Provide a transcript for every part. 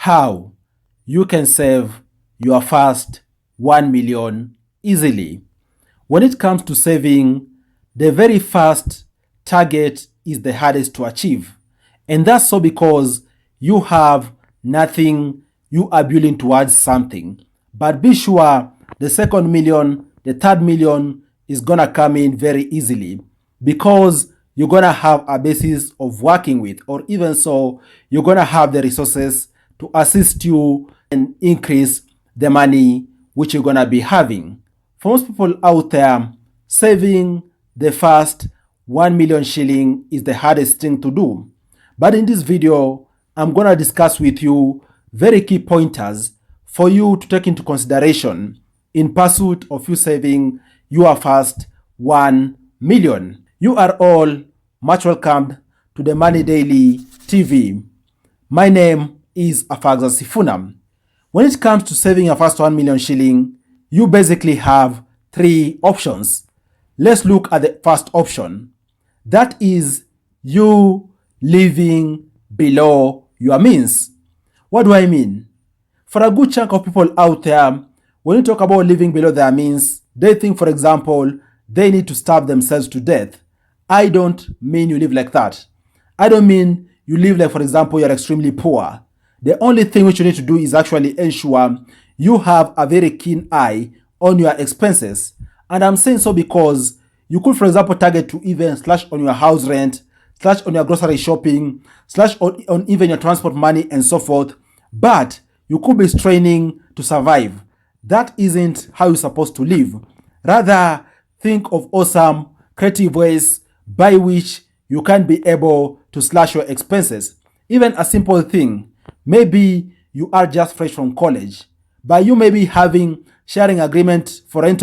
how you can save your first 1 million easily. When it comes to saving, the very first target is the hardest to achieve. And that's so because you have nothing, you are building towards something. But be sure the second million, the third million is gonna come in very easily because you're gonna have a basis of working with, or even so, you're gonna have the resources to assist you and increase the money which you're gonna be having. For most people out there, saving the first 1 million shilling is the hardest thing to do. But in this video, I'm gonna discuss with you very key pointers for you to take into consideration in pursuit of you saving your first 1 million. You are all much welcomed to the Money Daily TV. My name is Afagza Sifuna. When it comes to saving your first 1 million shilling, you basically have three options. Let's look at the first option. That is you living below your means. What do I mean? For a good chunk of people out there, when you talk about living below their means, they think, for example, they need to starve themselves to death. I don't mean you live like that. I don't mean you live like, for example, you're extremely poor. The only thing which you need to do is actually ensure you have a very keen eye on your expenses. And I'm saying so because you could, for example, target to even slash on your house rent, slash on your grocery shopping, slash on even your transport money and so forth. But you could be straining to survive. That isn't how you're supposed to live. Rather, think of awesome, creative ways by which you can be able to slash your expenses. Even a simple thing. Maybe you are just fresh from college, but you may be having sharing agreement for rent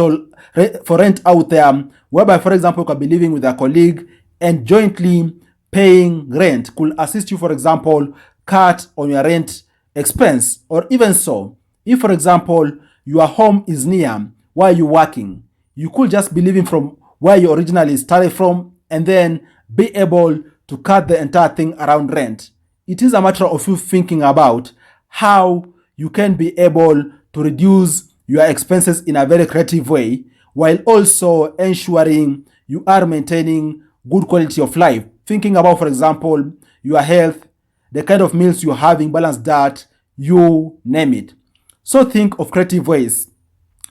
out there, whereby, for example, you can be living with a colleague and jointly paying rent could assist you, for example, cut on your rent expense. Or even so, if, for example, your home is near where you're working, you could just be living from where you originally started from and then be able to cut the entire thing around rent. It is a matter of you thinking about how you can be able to reduce your expenses in a very creative way while also ensuring you are maintaining good quality of life. Thinking about, for example, your health, the kind of meals you're having, balanced diet, you name it. So think of creative ways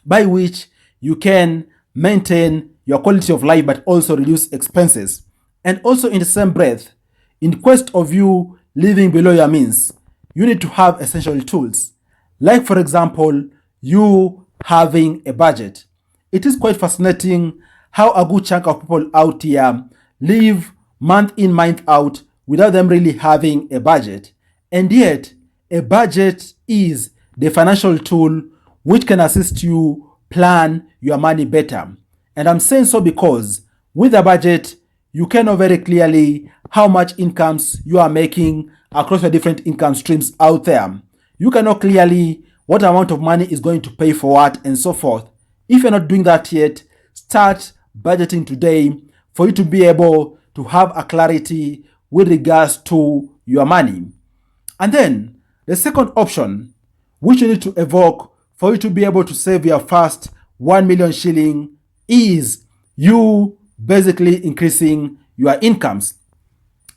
by which you can maintain your quality of life but also reduce expenses. And also in the same breath, in quest of you living below your means, you need to have essential tools. Like, for example, you having a budget. It is quite fascinating how a good chunk of people out here live month in, month out without them really having a budget. And yet, a budget is the financial tool which can assist you plan your money better. And I'm saying so because with a budget, you can know very clearly how much incomes you are making across your different income streams out there. You can know clearly what amount of money is going to pay for what and so forth. If you're not doing that yet, start budgeting today for you to be able to have a clarity with regards to your money. And then the second option, which you need to evoke for you to be able to save your first 1 million shilling, is you basically increasing your incomes.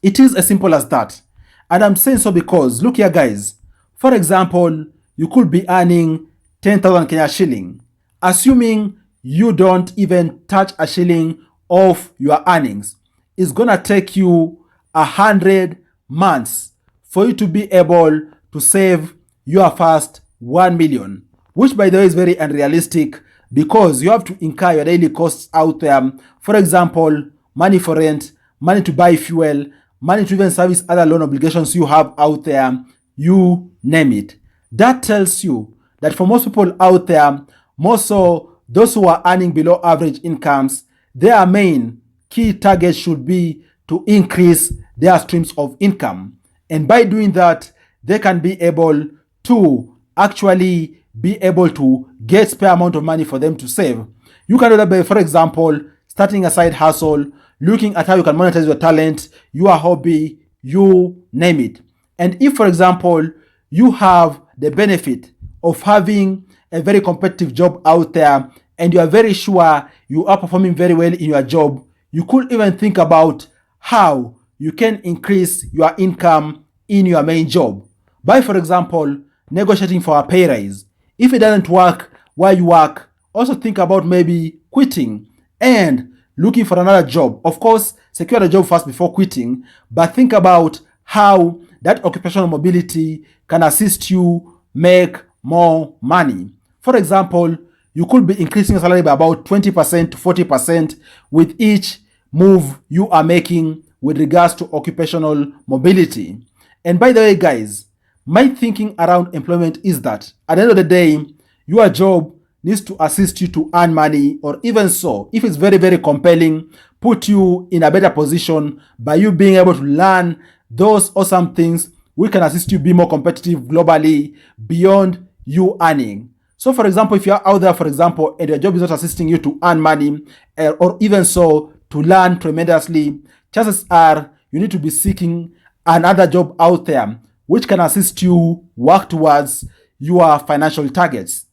It is as simple as that. And I'm saying so because, look here guys, for example, you could be earning 10,000 Kenya shilling. Assuming you don't even touch a shilling of your earnings, it's gonna take you 100 months for you to be able to save your first 1 million, which by the way is very unrealistic because you have to incur your daily costs out there. For example, money for rent, money to buy fuel, money to even service other loan obligations you have out there, you name it. That tells you that for most people out there, more so those who are earning below average incomes, their main key target should be to increase their streams of income. And by doing that, they can be able to actually be able to get spare amount of money for them to save. You can do that by, for example, starting a side hustle, looking at how you can monetize your talent, your hobby, you name it. And if, for example, you have the benefit of having a very competitive job out there and you are very sure you are performing very well in your job, you could even think about how you can increase your income in your main job. By, for example, negotiating for a pay raise. If it doesn't work where you work, also think about maybe quitting and looking for another job. Of course, secure a job first before quitting, but think about how that occupational mobility can assist you make more money. For example, you could be increasing your salary by about 20% to 40% with each move you are making with regards to occupational mobility. And by the way, guys, my thinking around employment is that at the end of the day, your job needs to assist you to earn money, or even so, if it's very, very compelling, put you in a better position by you being able to learn those awesome things which can assist you be more competitive globally beyond you earning. So, for example, if you're out there, for example, and your job is not assisting you to earn money, or even so, to learn tremendously, chances are you need to be seeking another job out there which can assist you work towards your financial targets.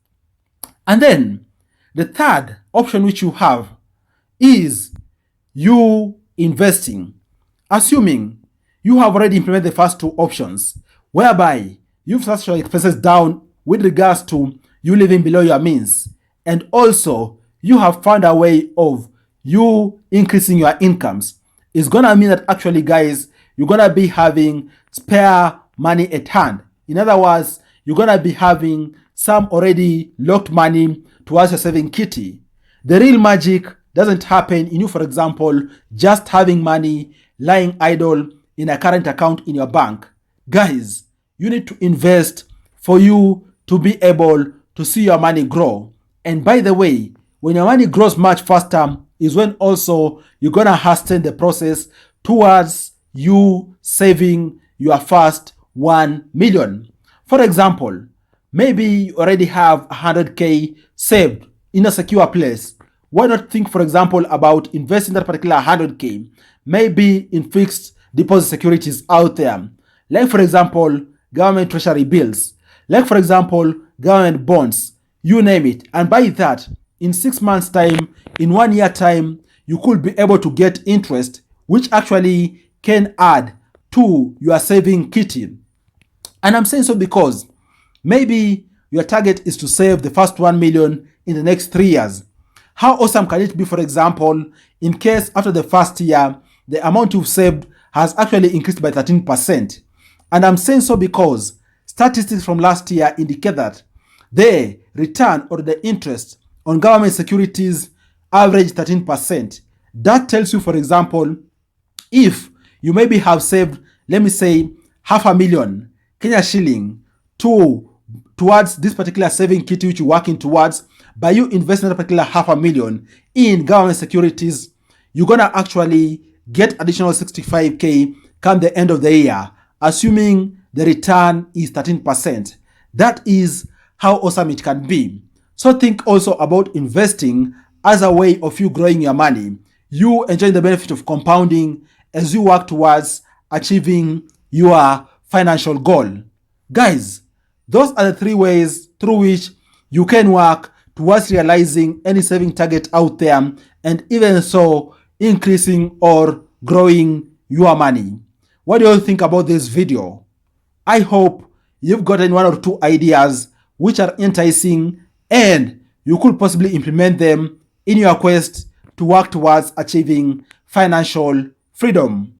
And then the third option which you have is you investing. Assuming you have already implemented the first two options, whereby you've slashed your expenses down with regards to you living below your means, and also you have found a way of you increasing your incomes, it's gonna mean that actually, guys, you're gonna be having spare money at hand. In other words, you're gonna be having some already locked money towards your saving kitty. The real magic doesn't happen in you, for example, just having money lying idle in a current account in your bank. Guys, you need to invest for you to be able to see your money grow. And by the way, when your money grows much faster is when also you're gonna hasten the process towards you saving your first 1 million. For example, maybe you already have 100K saved in a secure place. Why not think, for example, about investing that particular 100K, maybe in fixed deposit securities out there, like, for example, government treasury bills, like, for example, government bonds, you name it. And by that, in 6 months' time, in 1 year time, you could be able to get interest, which actually can add to your saving kitty. And I'm saying so because maybe your target is to save the first 1 million in the next 3 years. How awesome can it be, for example, in case after the first year, the amount you've saved has actually increased by 13%. And I'm saying so because statistics from last year indicate that the return or the interest on government securities averaged 13%. That tells you, for example, if you maybe have saved, let me say, 500,000 Kenya shilling towards this particular saving kitty which you're working towards, by you investing that particular 500,000 in government securities, you're gonna actually get additional 65K come the end of the year, assuming the return is 13%. That is how awesome it can be. So think also about investing as a way of you growing your money, you enjoying the benefit of compounding as you work towards achieving your financial goal. Guys, those are the 3 ways through which you can work towards realizing any saving target out there, and even so increasing or growing your money. What do you think about this video? I hope you've gotten 1 or 2 ideas which are enticing and you could possibly implement them in your quest to work towards achieving financial freedom.